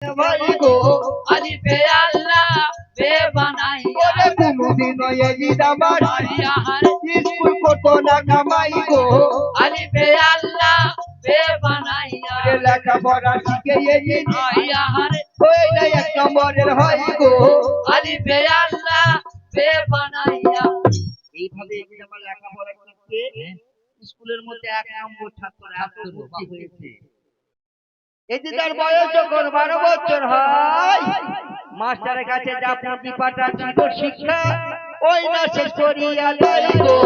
ভাই গো আলিফে আল্লাহ বে বানাইয়া কোনদিন এজিদ আমার স্কুল করতো না কামাই গো আলিফে আল্লাহ বে বানাইয়া লেখাপড়া শিখে এজিদ হয়ে যায় এক নম্বরের হয় গো আলিফে আল্লাহ বে বানাইয়া। এইভাবে এজিদ আমার লেখাপড়া শিখে স্কুলের মধ্যে এক নম্বর ছাত্র ভর্তি হয়েছে। এতে তার বয়স যখন 12 বছর হয় মাস্টারের কাছে যা পুঁথি পাঠা ছিল শিক্ষা ওই না শেষ করিয়া দেয় গো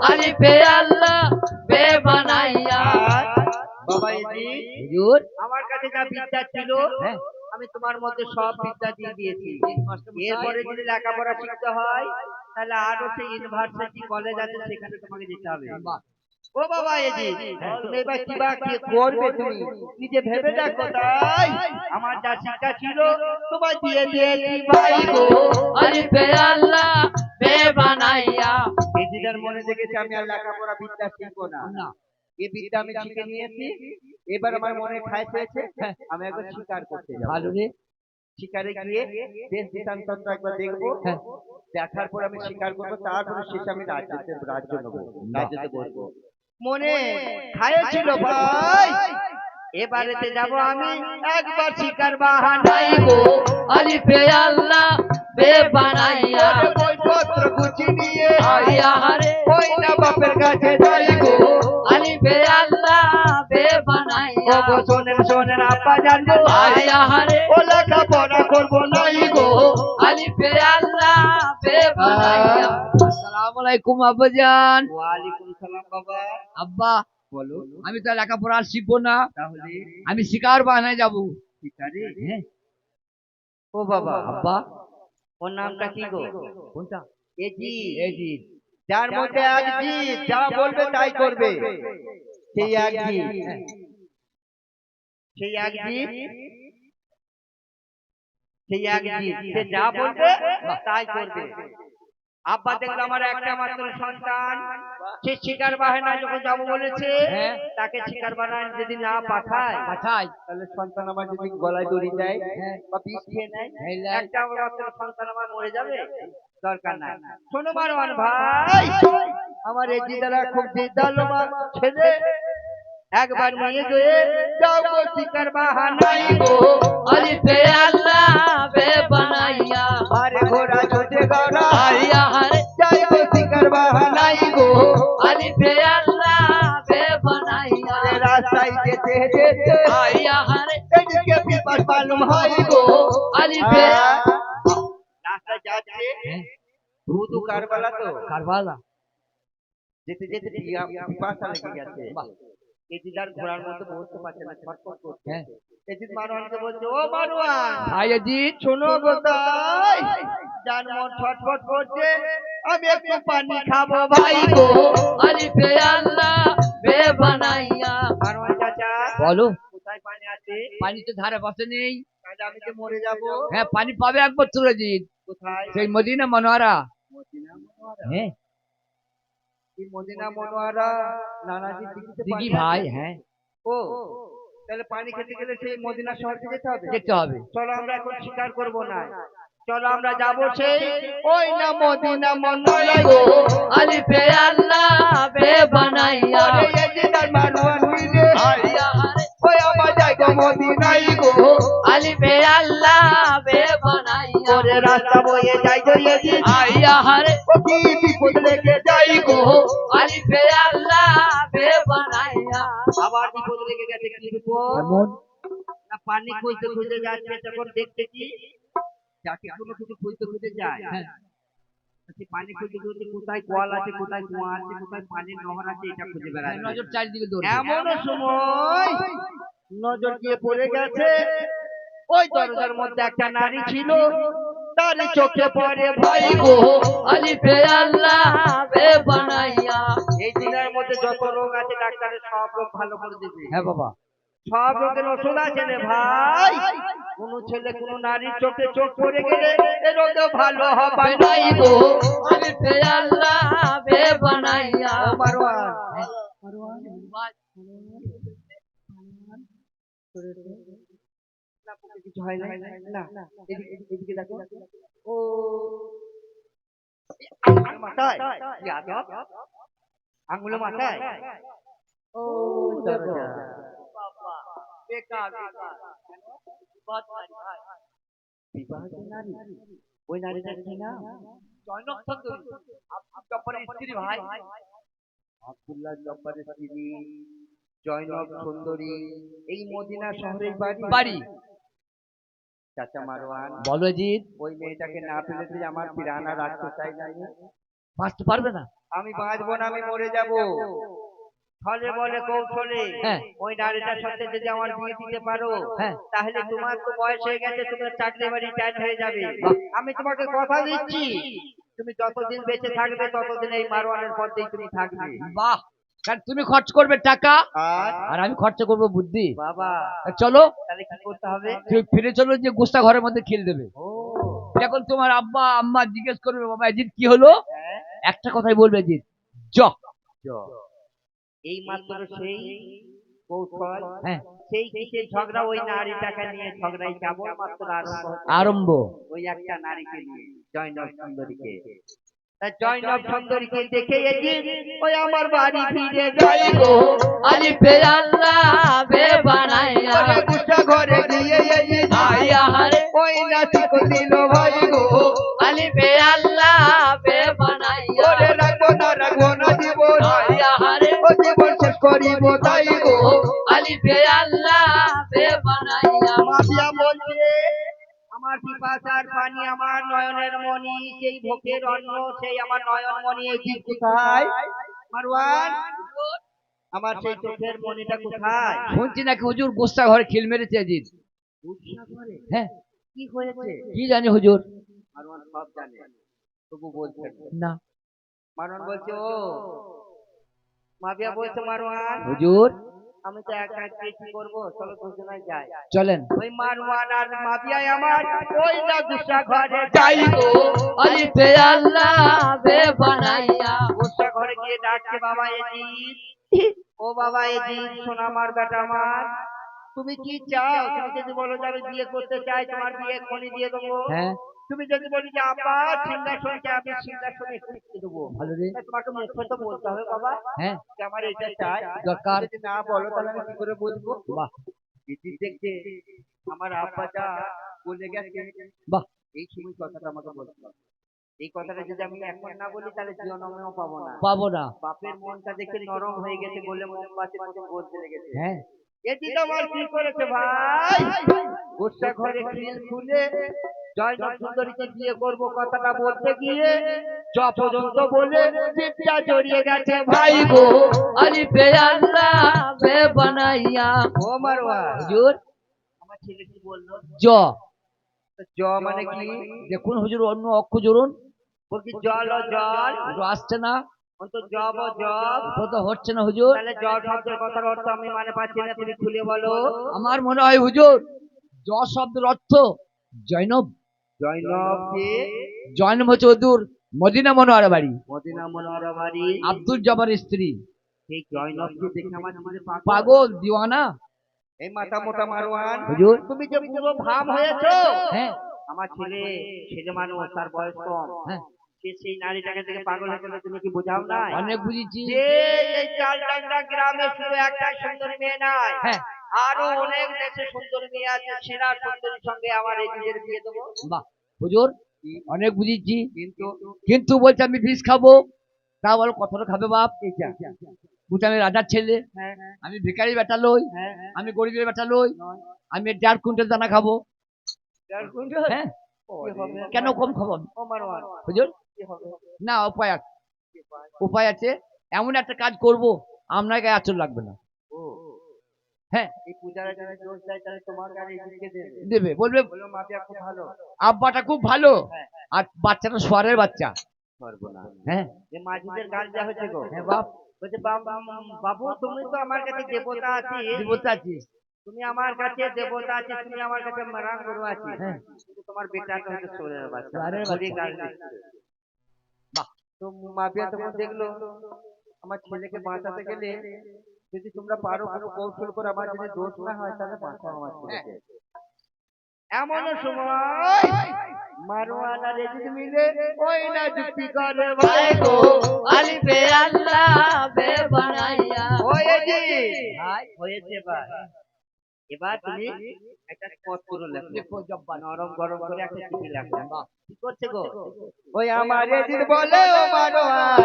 আলিফে আল্লাহ বে বানাইয়া। বাবা হুজুর আমার কাছে যা বিদ্যা ছিল আমি তোমার মধ্যে সব বিদ্যা দিয়ে দিয়েছি। এরপরে যদি লেখাপড়া শিখতে হয় তাহলে আরো সেই ইউনিভার্সিটি কলেজ আছে সেখানে তোমাকে যেতে হবে। ও বাবা এজিদ তুমি এবার কি করবে তুমি নিজে ভেবে দেখো। তাই আমার যা শিক্ষা ছিল তোমায় দিয়ে দিয়েছি ভাই গো আলিফে আল্লাহ বে বানাইয়া। এজিদের মনে দেখেছি আমি আর লেখাপড়া বিদ্যা শিখবো না, এই বিদ্যা আমি শিখে নিয়েছি। এবার আমার মনে খায় পেয়েছে আমি একবার শিকার করতে যাবো। ভালো রে শিকারে গিয়ে দেশ দেশান্তর একবার দেখবো, দেখার পর আমি শিকার করবো, তারপরে শেষে আমি রাজ্যতে বসবো। মনে খাইছিল ভাই এবারেতে যাব আমি একবার শিকার বাহানাই গো আলিফে আল্লাহ বে বানাইয়া। বইপত্র গুছি নিয়ে ওই না বাপের কাছে যাই গো আলিফে আল্লাহ বে বানাইয়া। ও শোনেন আব্বা জানবো ও লেখাপড়া করবো নাই গো আলিফে আল্লাহ বে বানাইয়া। আসসালামু আলাইকুম আব্বাজান। ওয়ালাইকুম সালাম বাবা। আব্বা বলো। আমি তো লেখাপড়া শিখবো না, তাহলে আমি শিকার বানায় যাবো। শিকারে? হ্যাঁ। ও বাবা আব্বা ওর নামটা কি গো? কোনটা? এজিদ। যার মধ্যে এক জিদ যা বলবে তাই করবে, সেই এক জিদ। সে যা বলবে তাই করবে। আব্বা দেখলো আমার একটা মাত্র সন্তান, সে শিকার বাহানা যখন যাবো বলেছে তাকে শিকার বাহানা যদি না পাঠায় তাহলে সন্তান আমার যদি গলায় দড়ি দেয় বা বিষ খেয়ে নেয়, একটা মাত্র সন্তান আমার মরে যাবে, দরকার নাই। শোনো মারওয়ান ভাই, আমার এই জিদারা খুব জিদালো ছেলে, একবার নিয়ে গিয়ে যাও গো শিকার বাহানাই গো আলিফে আল্লাহ বে বানাইয়া। আরে ঘোড়া ছোটে গড়া যাই গো শিকার বাহানাই গো আলিফে আল্লাহ বে বানাইয়া। রাস্তায় যেতে যেতে এদিকে বিপদ মালুম হয় গো আলিফে। রাস্তায় যাচ্ছে ধুধু কারবালা, তো কারবালা যেতে যেতে পিপাসা লেগে গেছে। এজিদার ঘোড়ার মধ্যে বসতে পারছে না, ছটফট করছে। এজিদ মারওয়ানকে বলছে, ও মারওয়ান ভাই এজিদ শোনো গো, তাই জান মন ছটফট করছে, আমি একটু পানি খাবো ভাই গো আলিফে আল্লাহ বে বানাইয়া। মারওয়ান চাচা বলো কোথায় পানি আছে? পানি তো ধারে পাশে নেই, তাহলে আমি তো মরে যাবো। হ্যাঁ পানি পাবে একবার তুলে এজিদ। কোথায়? সেই মদিনা মনোয়ারা। মদিনা মনোয়ারা? হ্যাঁ মদিনা মনোয়ারা নানাজি দিঘি ভাই। হ্যাঁ ও তাহলে পানি খেতে গেলে সেই মদিনা শহরকে যেতে হবে। চলো আমরা এখন শিকার করব না, চলো আমরা যাব সেই ওই না মদিনা মনোয়ারা গো আলিফে আল্লাহ বে বানাইয়া। এজিদার মারওয়ান মিলে ওই আমরা যাই গো মদিনাই গো আলিফে আল্লাহ বে বানাইয়া। ওরে রাস্তা বয়ে যাই গো এজিদ ও কি বিপদ লেগে যাই গো আলিফে আল্লাহ বে বানাইয়া। আবার বিপদ লেগে গেছে, কি বিপদ? এমন না পানি খুঁজতে খুঁজতে যাচ্ছে, তখন দেখতে কি যাকে কোনো কিছু খুঁজতে খুঁজতে যায়, সেই পানি খুঁজতে খুঁজতে কোথায় কল আছে, কোথায় কুয়া আছে, কোথায় পানির নহর আছে, এটা খুঁজে বেড়ায়। নজর চারিদিকে দৌড়ে। এমন সময় নজর গিয়ে পড়ে গেছে ওই দরজার মধ্যে একটা নারী ছিল, তার চোখে পড়ে ভাই গো আলিফে আল্লাহ বে বানাইয়া। এই দিনের মধ্যে যত রোগ আছে ডাক্তারের সব রোগ ভালো করে দিবে। হ্যাঁ বাবা সব রোগের ওষুধ আছে রে ভাই। কোন ছেলে কোন নারীর চোখে চোখ পড়ে গেলে এ রোগ ভালো হবে নাই গো আলিফে আল্লাহ বে বানাইয়া। মারওয়ান না, বুকে কিছু হয় না। না, এদিকে দেখো। ও আঙুলের মাথায় যাদব, আঙুলের মাথায়। ও দেখো বাবা, বেকার বেকার। বিবাহিত নারী, ওই নারীটার কি নাম? জয়নব সুন্দরী, আব্দুল জব্বারের স্ত্রী ভাই। আব্দুল্লাহ জব্বারের স্ত্রী জয়নব সুন্দরী, এই মদিনা শহরের বাড়ি। চাচা মারওয়ান, বলো জিৎ, ওই মেয়েটাকে না পেলে তুই আমার পিরানা রাখতে চাই না। বাঁচতে পারবে না। আমি বাঁচবো না, আমি মরে যাব। ফলে বলে কৌশলে হ্যাঁ। ওই নারীটার সাথে যদি আমার বিয়ে দিতে পারো, হ্যাঁ। তাহলে তোমার তো বয়স হয়ে গেছে, তোমার চাকরি বাড়ি টাইট হয়ে যাবে। আমি তোমাকে কথা দিচ্ছি, তুমি যতদিন বেঁচে থাকবে ততদিন এই মারওয়ানের পথেই তুমি থাকবে। বাহ, কারণ তুমি খরচ করবে টাকা আর আর আমি খরচা করবো বুদ্ধি। বাবা, চলো তাহলে কি করতে হবে? তুমি ফিরে চলো, যে গোস্তা ঘরের মধ্যে খেল দেবে। ও এখন তোমার আব্বা আম্মা জিজ্ঞেস করবে, বাবা জিৎ কি হলো, হ্যাঁ, একটা কথাই বলবে, জিৎ জ। এই মাত্র সেই কৌশল, হ্যাঁ, সেই কিসের ঝগড়া, ওই নারীটাকে নিয়ে ঝগড়াই কেবল মাত্র আরম্ভ হচ্ছে। আরম্ভ। ওই একটা নারীকে নিয়ে, জয়নব সুন্দরীকে। তা জয়নব সুন্দরীকে দেখে এজিদ ওই আমার বাড়ি ফিরে যাই গো। আলি পে আল্লাহ বে বানাইয়া ওরে গুসা ঘরে গিয়ে এজিদ আয়া হারে ওই নাচিকো দিল ভাই গো। আলি পে আল্লাহ বে বানাইয়া ওরে রাখবো না জীবন, আয়া হারে ও জীবন শেষ করিব তাই গো। আলি পে আল্লাহ বে বানাইয়া। মাফিয়া বলছে আমার পিপাসার পানি, আমার নয়নের মণি, সেই ভোগের অন্ন, সেই আমার নয়ন মণি, এই দিক কোথায়? মারওয়ান, আমার সেই চোখের মণিটা কোথায়? শুনছি নাকি হুজুর গোস্তা ঘরে খিল মেরেছে জিৎ। গুচ্ছা ঘরে? হ্যাঁ, কি হয়েছে? কি জানি হুজুর। মারওয়ান সব জানে, তবু বলছে না মারওয়ান বলছে ও মাফিয়া বলছে মারওয়ান হুজুর, আমি তো একা একা কি করবো, চলো দুজনে যাই। চলেন। ওই মারওয়ান আর মাফিয়ায় আমার ওই না গুচ্ছা ঘরে যাই গো। আলি পে আল্লাহ বে বানাইয়া। গুচ্ছা ঘরে গিয়ে ডাকছে বাবা এজিদ, ও বাবা এজিদ, শোনা আমার বেটা আমার, তুমি কি চাও? তুমি যদি বলো যে আমি বিয়ে করতে চাই, তোমার বিয়ে এক্ষুনি দিয়ে দেবো। হ্যাঁ, তুমি যদি বলি যে আব্বা সিংহাসন চাই, আমি সিংহাসনে এক্ষুনি দেবো। ভালো রে। তা তোমাকে মুখে তো বলতে হবে বাবা হ্যাঁ, যে আমার এটা চাই। দরকার। যদি না বলো তাহলে আমি কি করে বুঝবো? বাহ এজিদ দেখছে আমার আব্বা যা বলে গেছে, বাহ, এই সময় কথাটা আমাকে বলতে হবে। এই কথাটা যদি আমি এখন না বলি তাহলে জীবনেও পাবো না। পাবো না। বাপের মনটা দেখে নরম হয়ে গেছে বলে মোমবাতির মতো বলতে লেগেছে। হ্যাঁ, এদিকে আমার কি করেছে ভাই, গোসা ঘরে খিল খুলে জয়নব সুন্দরীকে বিয়ে করব কথাটা বলতে গিয়ে চ পর্যন্ত বলে চিৎটা জড়িয়ে গেছে ভাই গো। আলি পে আল্লাহ বে বানাইয়া। ও মারওয়া, হুজুর আমার ছেলে কি বললো? জ। জ মানে কি? দেখুন হুজুর, অন্য অক্ষ জোরুন। ওর কি জল ও জল? একটু আসছে না, অন্ত জব ও জব? তো হচ্ছে না হুজুর। তাহলে জল শব্দের কথার অর্থ আমি মানে পাচ্ছি না, তুমি খুলে বলো। আমার মনে হয় হুজুর জ শব্দের অর্থ জৈনব। জয়নব কে? জৈনব হচ্ছে ওদুর মদিনা মনোহরা বাড়ি, মদিনা মনোহরা বাড়ি। আব্দুল জব্বারের স্ত্রী। সেই জয়নবকে দেখে আমার ছেলে পাগল দিওয়ানা। এই মাথা মোটা মারওয়ান, হুজুর তুমি যে পুরো ভাব হয়েছো। হ্যাঁ, আমার ছেলে ছেলে মানুষ, তার বয়স কম, হ্যাঁ, সে সেই নারীটাকে দেখে পাগল হয়ে গেল, তুমি কি বোঝাও না? অনেক বুঝেছি। যে এই চালডাঙ্গা গ্রামে শুধু একটাই সুন্দরী মেয়ে নাই, হ্যাঁ, আরো অনেক দেশে সুন্দরী মেয়ে আছে, সেরা সুন্দরীর সঙ্গে আমার এই দিদির বিয়ে দেবো। বাহ হুজুর, অনেক বুঝেছি, কিন্তু কিন্তু বলছে আমি বিষ খাবো। তা বলো কতটা খাবে বাপ? বুঝতে আমি রাজার ছেলে, হ্যাঁ আমি ভিখারি বেটা লই, হ্যাঁ আমি গরিবের বেটা লই, নয়, আমি 1.5 কুইন্টাল দানা খাবো। 1.5 কুইন্টাল? হ্যাঁ, কি হবে? কেন কম খাবো ও মারওয়ান, হুজুর? কি হবে? না, উপায় আছে, উপায় আছে। এমন একটা কাজ করব আপনার গায়ে আঁচল লাগবে না। ও হ্যাঁ, এই পূজারা যারা জোর দেয় তাহলে তোমার গাড়ি এদিকে দেবে, দেবে, বলবে বলো মাফিয়া খুব ভালো। আব্বাটা খুব ভালো হ্যাঁ, আর বাচ্চাটা সোয়ারের বাচ্চা। সর্বনাশ, হ্যাঁ, যে মাঝিদের গাল দেওয়া হয়েছে গো। হ্যাঁ বাপ, বলছে বাবু তুমি তো আমার কাছে দেবতা আছিস, দেবতা আছিস। তুমি আমার কাছে দেবতা আছিস, তুমি আমার কাছে মারান গরু আছিস, হ্যাঁ, কিন্তু তোমার বেটাটা হচ্ছে চোরের বাচ্চা, চোরের ঘুরে বাচ্চা। গাল দিচ্ছে। বাহ, তো মাফিয়া তখন দেখলো আমার ছেলেকে বাঁচাতে গেলে যদি তোমরা পারো কোনো কৌশল করে আমার যদি দোষ না হয় তাহলে বাঁচাও আমার হ্যাঁ, ছেলেকে। এমন সময় মারওয়ান আর এজিদ মিলে ওই না যুক্তি করে ভাই গো আলিফে আল্লাহ বে বানাইয়া ওই এজিদ ভাই হয়েছে ভাই এবার তুমি একটা পত্র লেখো নরম গরম করে একটা চিঠি লেখো কি করছে গো ওই আমার এজিদ বলে ও মারওয়ান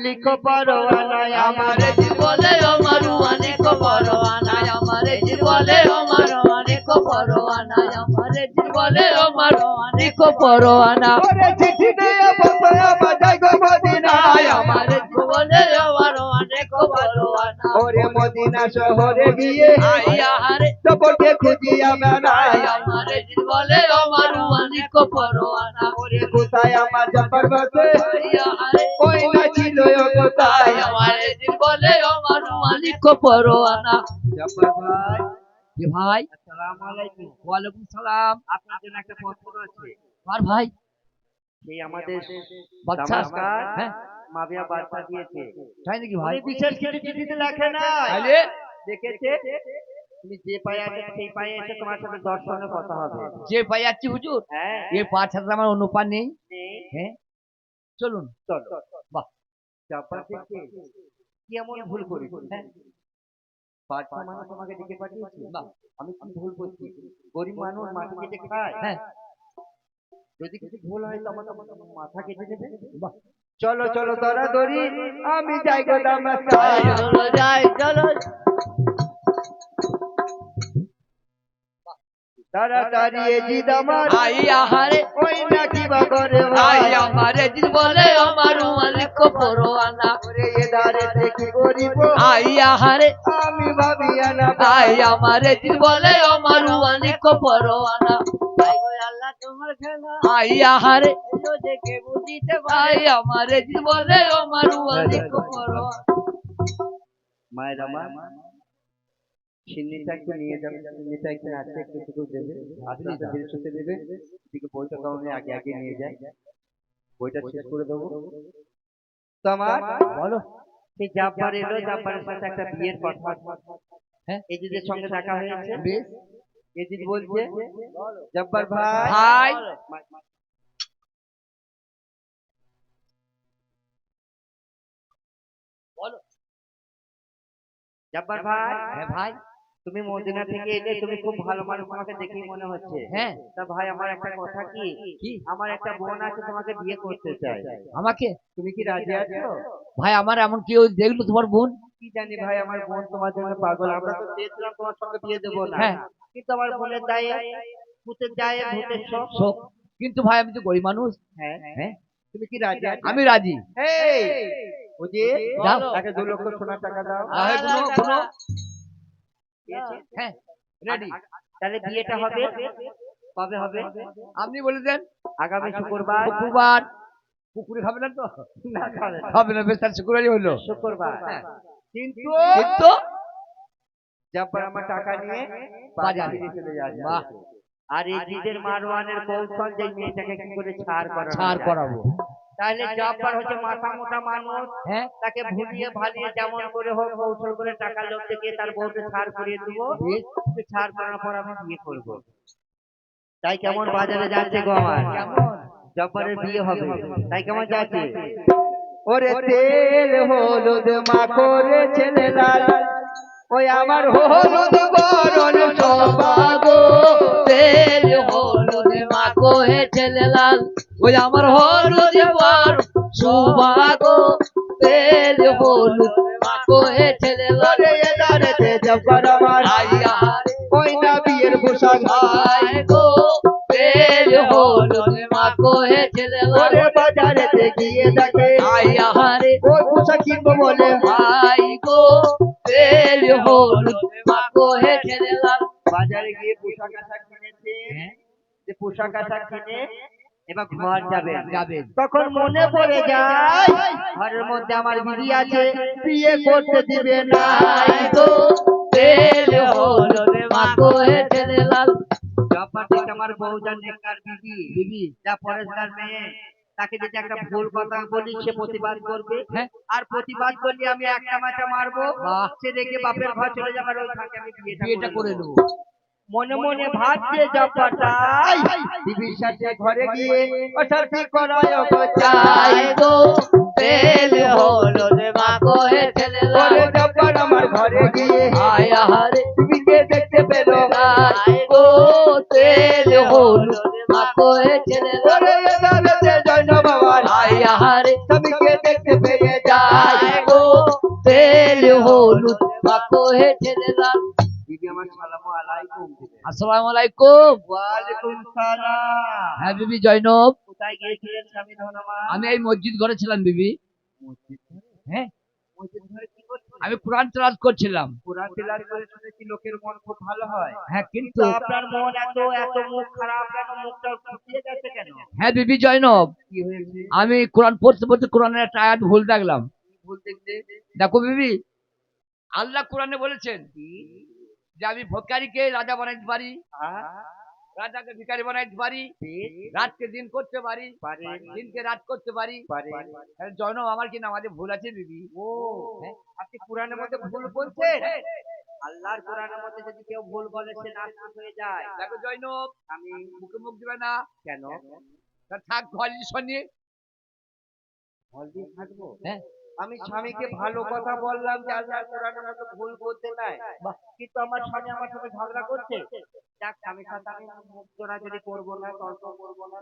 লিখো পরোয়ানা আমার জি বলে ও মারওয়ানে কো পরোয়ানা আমার জি বলে ও মারওয়ানে কো পরোয়ানা আমার জি বলে ও মারওয়ানে কো পরোয়ানা ওরে চিঠি দিয়ে বলতো বাজাই গো মদিনায় আমার জি বলে ও মারওয়ানে কো পরোয়ানা ওরে মদিনা শহরে গিয়ে আইয়া হারে চপটে খুঁজিয়া বেড়াই আমার জি বলে ও মারওয়ানে কো পরোয়ানা ওরে কোথায় আমার জব্বার বসে আইয়া হারে ওই না ছিল ও কোথায় আমার জি বলে ও মারওয়ানে কো পরোয়ানা জব্বার ভাই কি ভাই? আসসালামু আলাইকুম ওয়ালাইকুম সালাম। আপনার জন্য একটা পত্র আছে আর ভাই সেই আমাদের বাচ্চা দামাস্কার হ্যাঁ মাবিয়া বার্তা দিয়েছে তাই নাকি ভাই? উনি বিশেষ কিছু চিঠিতে লেখে না তাহলে দেখেছে তুমি যে পায়ে আছে সেই পায়ে এসে তোমার সাথে দর্শনে কথা হবে যে পাই যাচ্ছি হুজুর হ্যাঁ এর পা ছাড়া আমার অন্য পা নেই। নেই। হ্যাঁ চলুন। চলো বাহ জব্বার দেখে কি এমন ভুল করি হ্যাঁ বাচ্চা মানুষ তোমাকে ডেকে পাঠিয়েছে বাহ আমি কি ভুল করছি গরিব মানুষ মাটি কেটে খায় হ্যাঁ যদি কিছু ভুল হয় তো আমাকে মাথা কেটে দেবে বাহ চলো চলো দৌড়াদৌড়ি আমি যাই গো দামাস্কার চলো যাই চলো তাড়াতাড়ি এজিদ আমার আইয়া হারে ওই না কি বা করে ভাই আইয়া আমারে জি বলে ও মারওয়ানে কো পরোয়ানা ওরে এ দাঁড়ে দেখি গরিব আইয়া হারে আমি ভাবিয়া না আইয়া আমারে জি বলে ও মারওয়ানে কো পরোয়ানা আল্লাহ তোমার খেলা আইয়া হারে এলো দেখে বুঝিতে ভাই আমারে জি বলে ও মারওয়ানে কো পরোয়ানা মায়ের আমার সিন্নিটা একটু নিয়ে যাবে সিন্নিটা একটু আছে একটু শুধু দেবে আপনি ধীরে সুস্থে দেবে এদিকে বইটা কারণে আগে আগে নিয়ে যায় বইটা শেষ করে দেবো তো আমার বলো। সেই জাব্বার এলো জাব্বারের সাথে একটা বিয়ের কথা হ্যাঁ এজিদের সঙ্গে দেখা হয়েছে বেশ এজিদ বলছে জব্বার ভাই ভাই বলো। জব্বার ভাই হ্যাঁ ভাই তুমি মদিনা থেকে এলে তুমি খুব ভালো মানুষ তোমাকে দেখেই মনে হচ্ছে হ্যাঁ তা ভাই আমার একটা কথা কি কি? আমার একটা বোন আছে তোমাকে বিয়ে করতে চাই আমাকে তুমি কি রাজি আছো ভাই আমার এমন কেউ দেখলো তোমার বোন? কি জানি ভাই আমার বোন তোমার জন্য পাগল আমরা তো চেয়েছিলাম তোমার সঙ্গে বিয়ে দেবো না হ্যাঁ। কিন্তু আমার বোনের দায়ে ভূতের দায়ে ভূতের শোক শোক। কিন্তু ভাই আমি তো গরিব মানুষ। হ্যাঁ হ্যাঁ তুমি কি রাজি আছো আমি রাজি। এই বুঝি দাও। তাকে 2 লক্ষ সোনার টাকা দাও তাহলে কোনো দিয়েছি? হ্যাঁ রেডি। তাহলে বিয়েটা হবে কবে হবে আপনি বলে দেন। আগামী শুক্রবার শুক্রবার। পুকুরে খাবে না তো? না খাবে না। হবে না বেশ তাহলে শুক্রবারই হলো। শুক্রবার হ্যাঁ। কিন্তু কিন্তু জব্বার আমার টাকা নিয়ে বাজারে। বাজারে চলে যাবে বাহ। আর এই জিদের মারওয়ানের কৌশল যে মেয়েটাকে কি করে ছাড় করা ছাড় করাবো। তাহলে জব্বার হচ্ছে মাথা মোটা মানুষ হ্যাঁ তাকে ভুলিয়ে ভালিয়ে যেমন করে হোক কৌশল করে টাকা লোক থেকে তার বউকে ছাড় করিয়ে দেবো বেশ। ছাড় করার পর আমি বিয়ে করবো তাই কেমন বাজারে যাচ্ছে গো আমার কেমন? জব্বারের বিয়ে হবে তাই কেমন যাচ্ছে ওরে তেল হলুদ মাখো রে ছেলে লাল ওই আমার হলুদ বরণ বাগো তেল হলুদ মাখো হে ছেলে লাল ওই আমার হলুদ পর সুবাগো তেল হলুদ মাখো হে ছেলে লাল ওরে এ দাঁড়েতে জব্বার আমার আইয়া ওই না বিয়ের পোশাক আয় গো তেল হলুদ মাখো হে ছেলে লাল ওরে বাজারেতে গিয়ে দেখে আইয়া হারে ওই পোশাক কিনবো বলে আই গো তেল হলুদ মাখো হে ছেলে লাল বাজারে গিয়ে পোশাক আশাক কিনেছে যে পোশাক আশাক কিনে এবার ঘর যাবেন যাবেন। তখন মনে পড়ে যায় ঘরের মধ্যে আমার বিবি আছে বিয়ে করতে দিবে না আই গো তেল হলুদ মাখো হে ছেলে লাল জব্বার থেকে আমার বউজান নেককার বিবি যা পরেশগার মেয়ে তাকে যদি একটা ভুল কথা বলি সে প্রতিবাদ করবে হ্যাঁ। আর প্রতিবাদ করলে আমি একটা মাথা মারবো বাহ। সে রেখে বাপের ঘর চলে যাবে আর ওই ফাঁকে আমি বিয়েটা করে নেবো। মনে মনে ভাবছে জব্বারটাই বিবির সাথে ঘরে গিয়ে অশান্তি করায় চাই গো তেল হলুদ মাখো হে ছেলে ওরে জব্বার আমার ঘরে গিয়ে আয় আহারে বিবিকে দেখতে পেল চাই গো তেল হলুদ মাখো হে ছেলে ওরে এদালতে জয়নব আমার আয় আহারে স্বামীকে দেখতে পেয়ে চাই যায় গো তেল হলুদ মাখো হে ছেলে বিবি আমার সালামু আলাইকুম আসসালামু আলাইকুম। ওয়ালাইকুম সালাম হ্যাঁ বিবি জয়নব, কোথায় গিয়েছিলেন স্বামী ধনমা আমি এই মসজিদ ঘরে ছিলাম বিবি। হ্যাঁ, মসজিদ ঘরে কি করছিলেন আমি কোরআন তেলাওয়াত করছিলাম। কোরআন তেলাওয়াত করে শুনেছি লোকের মন খুব ভালো হয় হ্যাঁ কিন্তু কিন্তু আপনার মন এত এত মুখ খারাপ কেন মুখটা ফুটিয়ে গেছে কেন হ্যাঁ বিবি জয়নব, কি হয়েছে আমি কোরআন পড়তে পড়তে কোরআনের একটা আয়াত ভুল দেখলাম। ভুল দেখতে দেখো বিবি, আল্লাহ কোরআনে বলেছেন যে আমি ভিখারিকে রাজা বানাইতে পারি, রাজাকে ভিখারি বানাইতে পারি, রাতকে দিন করতে পারি, দিনকে রাত করতে পারি। তাহলে জয়নব আমার কি নামাজে ভুল আছে বিবি? ও আপনি কোরআনের মধ্যে ভুল বলছেন আল্লাহর কোরআনের মধ্যে যদি কেউ ভুল বলে সে নাস্তিক হয়ে যায় দেখো জয়নব, আমি মুখে মুখ দিবে না, কেন তা থাক ঘর শোনিয়ে। ফল দিয়ে থাকবো হ্যাঁ, আমি স্বামীকে ভালো কথা বললাম যে আল্লাহর কোরআনের মধ্যে ভুল বলতে নাই কিন্তু আমার স্বামী আমার সাথে ঝগড়া করছে যাক স্বামীর সাথে আমি মুখ জোড়াজুড়ি করবো না তর্ক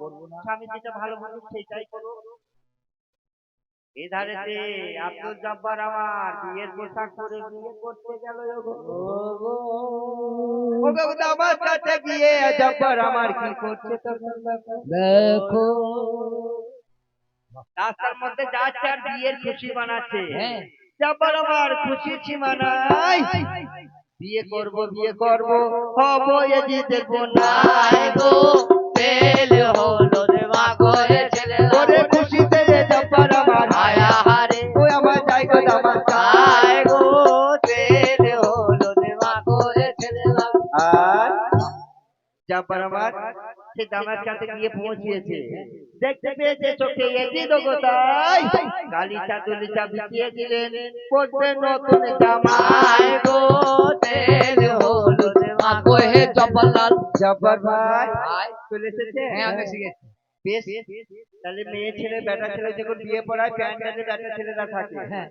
করবো না স্বামী যেটা ভালো বলবে সেটাই করবো এধারেতে আব্দুল জব্বার আমার বিয়ের পোশাক পরে বিয়ে করতে গেল আমার কাছে গিয়ে জব্বার আমার কি করছে দেখো রাস্তার মধ্যে যাচ্ছে আর বিয়ের খুশি বানাচ্ছে হ্যাঁ, জব্বার আমার খুশি সীমা নাই বিয়ে করব হব এজি দেখবো না চাই গো তেল হলুদ মাখো হে ছেলে ওরে খুশিতে জব্বার আমার আয় আহারে ওই আমার জায়গা আমার চাই গো তেল হলুদ মাখো হে ছেলে আর জব্বার আমার সে দামার কাছে গিয়ে পৌঁছেছে দেখতে পেয়েছে চোখে এজি দোগতাই গালিচা দুলিচা বিছিয়ে দিলেন পড়তে নতুন জামা চাই গো তেল হলুদ মাখো হে জব্বারলাল জব্বার ভাই ভাই, চলে এসেছে হ্যাঁ আমি এসে গেছি। বেশ তাহলে মেয়ে ছেলে বেটা ছেলে যখন বিয়ে পড়ায় প্যান্ডেলে বেটা ছেলেরা থাকে হ্যাঁ,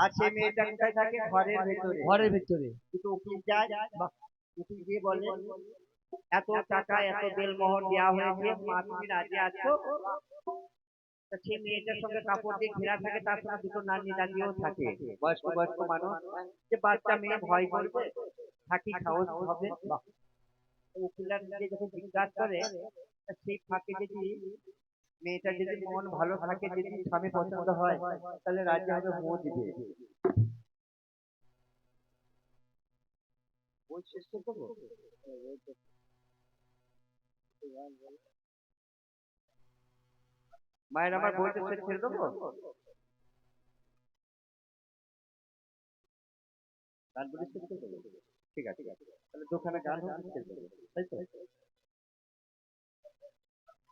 আর সেই মেয়েটা কোথায় থাকে ঘরের ভেতরে ঘরের ভিতরে। কিন্তু উকিল যায় উকিল গিয়ে বলে এত টাকা এত বেলমোহর দেওয়া হয়েছে মা তুমি রাজি আছো তা সেই মেয়েটার সঙ্গে কাপড় দিয়ে ঘেরা থাকে তার সঙ্গে দুটো নানি দাদিও থাকে বয়স্ক বয়স্ক মানুষ যে বাচ্চা মেয়ে ভয় করবে থাকি সাহস হবে উকিলার নিজে যখন জিজ্ঞাসা করে তা সেই ফাঁকে যদি মেয়েটা যদি মন ভালো থাকে যদি স্বামী পছন্দ হয় তাহলে রাজি হবে বউ দিবে বই শেষ করতে দেবো? মায়ের আমার বইটা শেষ করে দেবো গান বলে শেষ করে দেবো ঠিক আছে তাহলে দোকানে গান হোক শেষ করে দেবো তাই তো